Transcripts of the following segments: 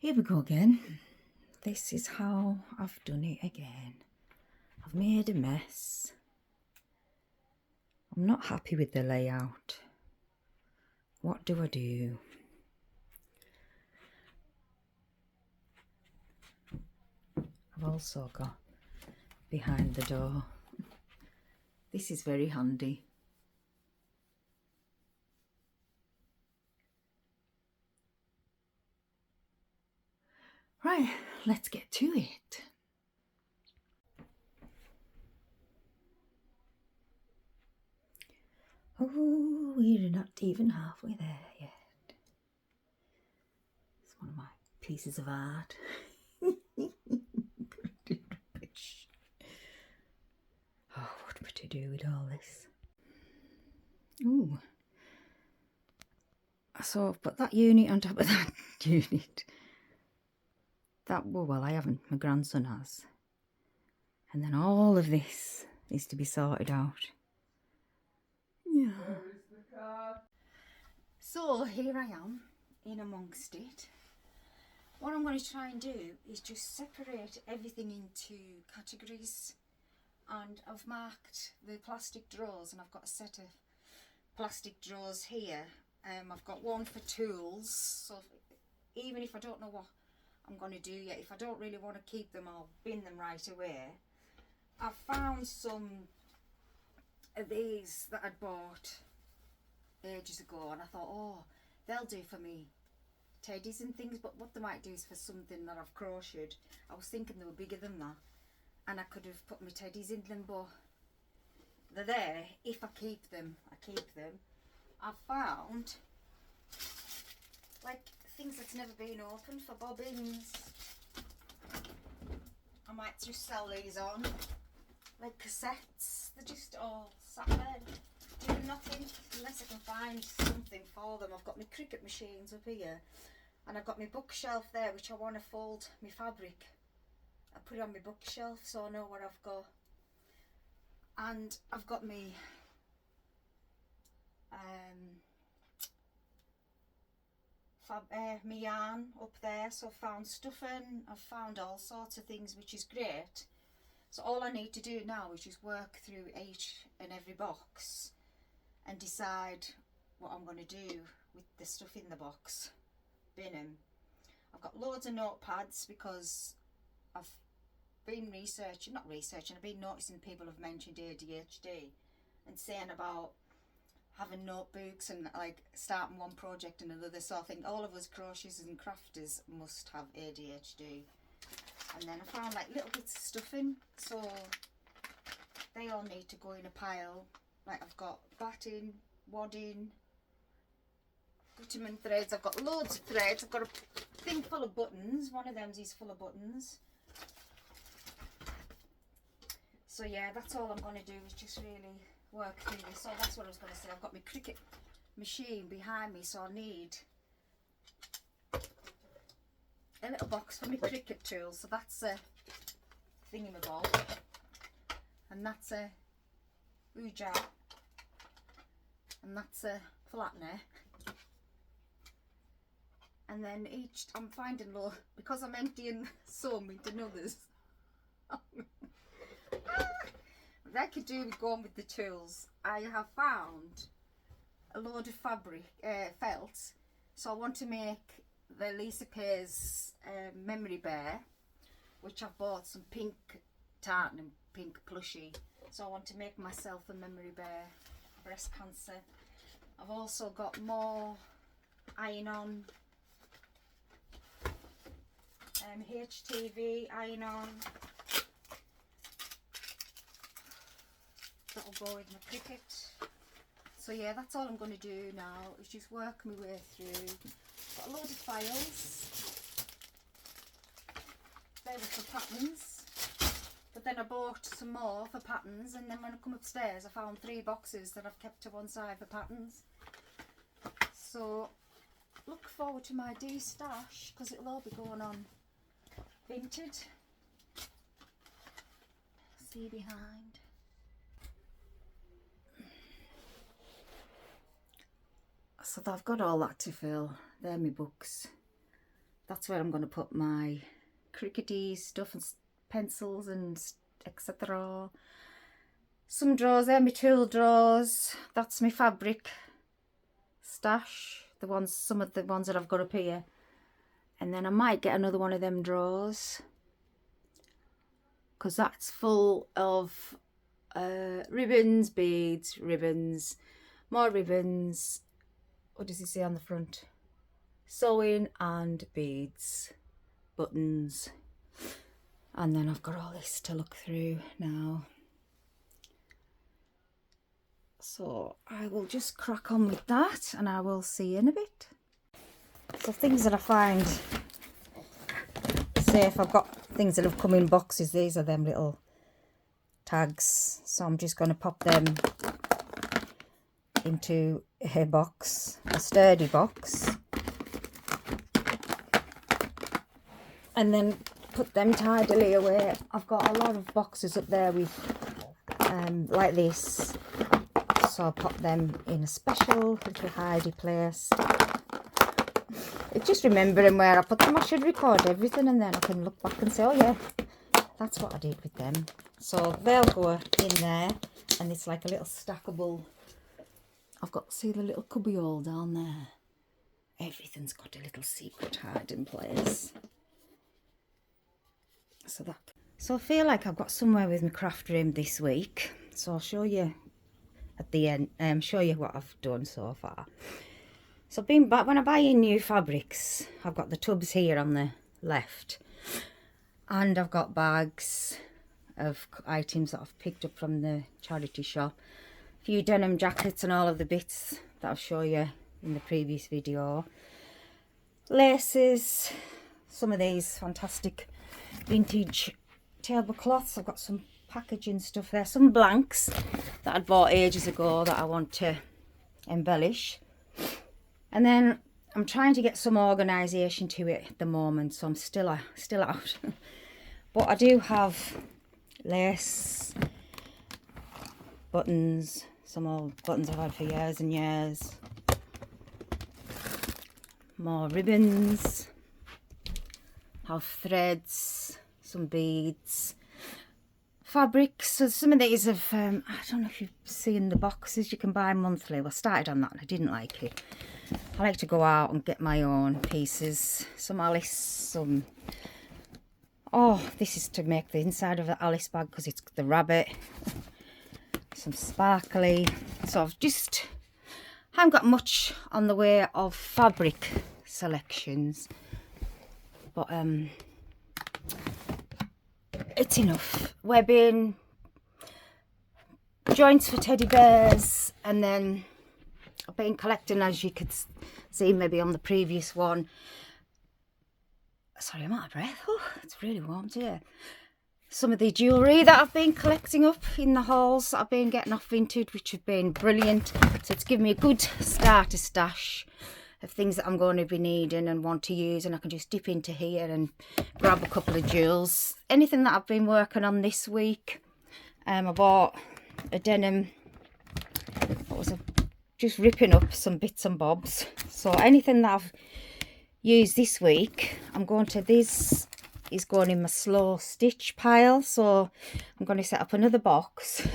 Here we go again. This is how I've done it again. I've made a mess. I'm not happy with the layout. What do I do? I've also got behind the door. This is very handy. Right, let's get to it. Oh, we're not even halfway there yet. It's one of my pieces of art. Oh, what am I to do with all this? Ooh. So I've put that unit on top of that unit. Well, I haven't. My grandson has. And then all of this is to be sorted out. Yeah. So here I am, in amongst it. What I'm going to try and do is just separate everything into categories. And I've marked the plastic drawers, and I've got a set of plastic drawers here. I've got one for tools, so even if I don't know what I'm going to do yet, if I don't really want to keep them, I'll bin them right away. I've found some of these that I'd bought ages ago, and I thought, oh, they'll do for me teddies and things, but what they might do is for something that I've crocheted. I was thinking they were bigger than that, and I could have put my teddies in them, but they're there. If I keep them, I keep them. I've found like things that's never been opened for bobbins. I might just sell these on, like cassettes. They're just all sat there doing nothing unless I can find something for them. I've got my cricket machines up here, and I've got my bookshelf there, which I want to fold my fabric. I put it on my bookshelf so I know what I've got. And I've got my my yarn up there, so I've found stuffing, I've found all sorts of things, which is great. So all I need to do now is just work through each and every box and decide what I'm going to do with the stuff in the box. Bin 'em. I've got loads of notepads because I've been I've been noticing people have mentioned ADHD and saying about having notebooks and like starting one project and another, so I think all of us crocheters and crafters must have ADHD. And then I found like little bits of stuffing, so they all need to go in a pile. Like I've got batting, wadding, Gutermann threads, I've got loads of threads, I've got a thing full of buttons, one of them is full of buttons. So yeah, that's all I'm going to do is just really work through this. So that's what I was going to say. I've got my cricket machine behind me, so I need a little box for my cricket tools. So that's a thingamabob, and that's a ooja, and that's a flattener. And then each, I'm finding low, because I'm emptying some into others. What I could do with going with the tools, I have found a load of fabric, felt, so I want to make the Lisa Kay's memory bear, which I've bought some pink tartan and pink plushie, so I want to make myself a memory bear, breast cancer. I've also got more iron on, HTV iron on. That'll go with my cricket. So yeah, that's all I'm going to do now is just work my way through. Got a load of files. They were for patterns, but then I bought some more for patterns, and then when I come upstairs I found 3 boxes that I've kept to one side for patterns. So look forward to my de-stash because it'll all be going on vintage. See behind. So I've got all that to fill. They're my books. that's where I'm going to put my crickety stuff and pencils and etc. Some drawers there, my tool drawers. That's my fabric stash. Some of the ones that I've got up here. And then I might get another one of them drawers, because that's full of ribbons, beads, ribbons, more ribbons. What does it say on the front? Sewing and beads, buttons. And then I've got all this to look through now. So I will just crack on with that, and I will see you in a bit. So things that I find, say if I've got things that have come in boxes, these are them little tags. So I'm just going to pop them into a box, a sturdy box, and then put them tidily away. I've got a lot of boxes up there with like this, so I'll pop them in a special little hidey place. It's just remembering where I put them. I should record everything, and then I can look back and say, oh yeah, that's what I did with them. So they'll go in there, and it's like a little stackable. I've got, see the little cubby hole down there? Everything's got a little secret hiding place. So I feel like I've got somewhere with my craft room this week. So I'll show you at the end, show you what I've done so far. So being back, when I buy in new fabrics, I've got the tubs here on the left, and I've got bags of items that I've picked up from the charity shop. A few denim jackets and all of the bits that I'll show you in the previous video. Laces, some of these fantastic vintage tablecloths. I've got some packaging stuff there, some blanks that I'd bought ages ago that I want to embellish. And then I'm trying to get some organisation to it at the moment, so I'm still out. But I do have lace, buttons, some old buttons I've had for years and years. More ribbons, have threads, some beads, fabrics. So some of these have, I don't know if you've seen the boxes you can buy monthly. Well, I started on that and I didn't like it. I like to go out and get my own pieces. Some Alice, some... Oh, this is to make the inside of the Alice bag because it's the rabbit. Some sparkly. So I haven't got much on the way of fabric selections. But it's enough. Webbing, joints for teddy bears, and then I've been collecting, as you could see maybe on the previous one. Sorry, I'm out of breath. Oh, it's really warm today. Some of the jewellery that I've been collecting up in the hauls that I've been getting off Vintage, which have been brilliant. So it's given me a good starter stash of things that I'm going to be needing and want to use, and I can just dip into here and grab a couple of jewels. Anything that I've been working on this week. I bought a denim, just ripping up some bits and bobs. So anything that I've used this week, this is going in my slow stitch pile. So I'm going to set up another box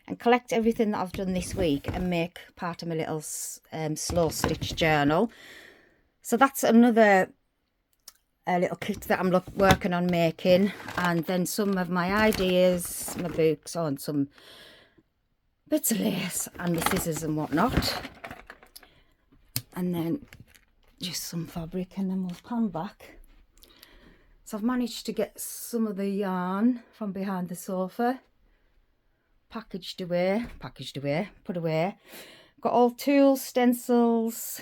and collect everything that I've done this week and make part of my little slow stitch journal. So that's another little kit that I'm working on making. And then some of my ideas, my books, and some bits of lace and the scissors and whatnot. And then just some fabric, and then we'll pan back. So I've managed to get some of the yarn from behind the sofa packaged away, put away. Got all tools, stencils,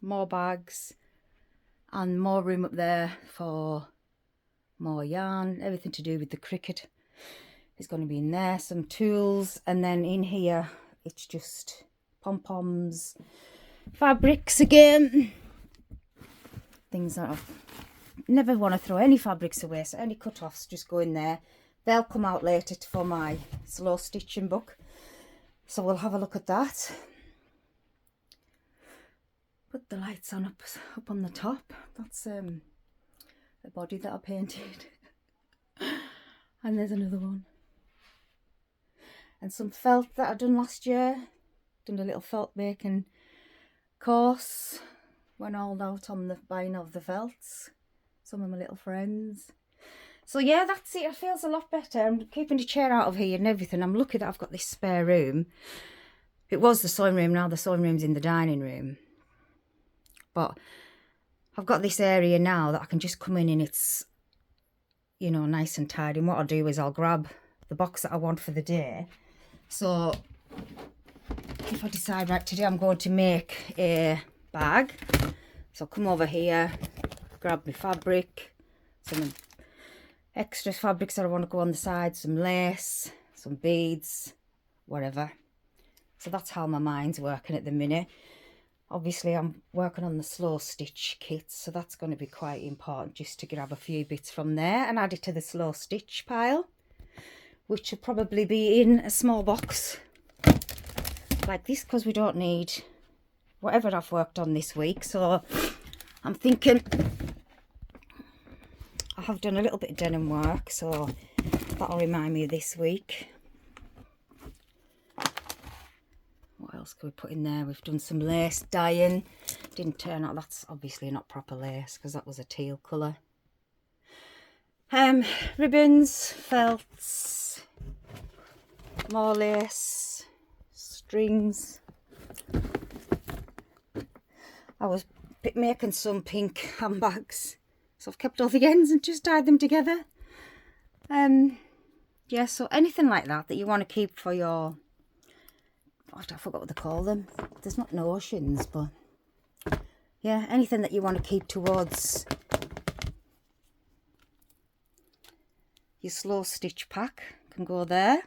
more bags, and more room up there for more yarn. Everything to do with the cricket is going to be in there. Some tools, and then in here it's just pom-poms, fabrics again. Things that I've never want to throw any fabrics away, so any cut-offs just go in there. They'll come out later for my slow stitching book, so we'll have a look at that. put the lights on up on the top. That's the body that I painted. And there's another one. And some felt that I done last year. Done a little felt making course. Went all out on the buying of the felts. Some of my little friends. So yeah, that's it. It feels a lot better. I'm keeping the chair out of here and everything. I'm lucky that I've got this spare room. It was the sewing room, now the sewing room's in the dining room. But I've got this area now that I can just come in and it's, you know, nice and tidy. And what I'll do is I'll grab the box that I want for the day. So if I decide, right, today I'm going to make a bag. So I'll come over here, grab my fabric, some extra fabrics that I want to go on the side, some lace, some beads, whatever. So that's how my mind's working at the minute. Obviously I'm working on the slow stitch kit, so that's going to be quite important, just to grab a few bits from there and add it to the slow stitch pile, which will probably be in a small box like this, because we don't need whatever I've worked on this week. So I'm thinking I have done a little bit of denim work, so that'll remind me of this week. What else could we put in there? We've done some lace dyeing. Didn't turn out, that's obviously not proper lace because that was a teal colour. Ribbons, felts, more lace, strings. I was making some pink handbags, so I've kept all the ends and just tied them together. Yeah, so anything like that you want to keep for your, I forgot what they call them. There's not notions, but yeah, anything that you want to keep towards your slow stitch pack can go there.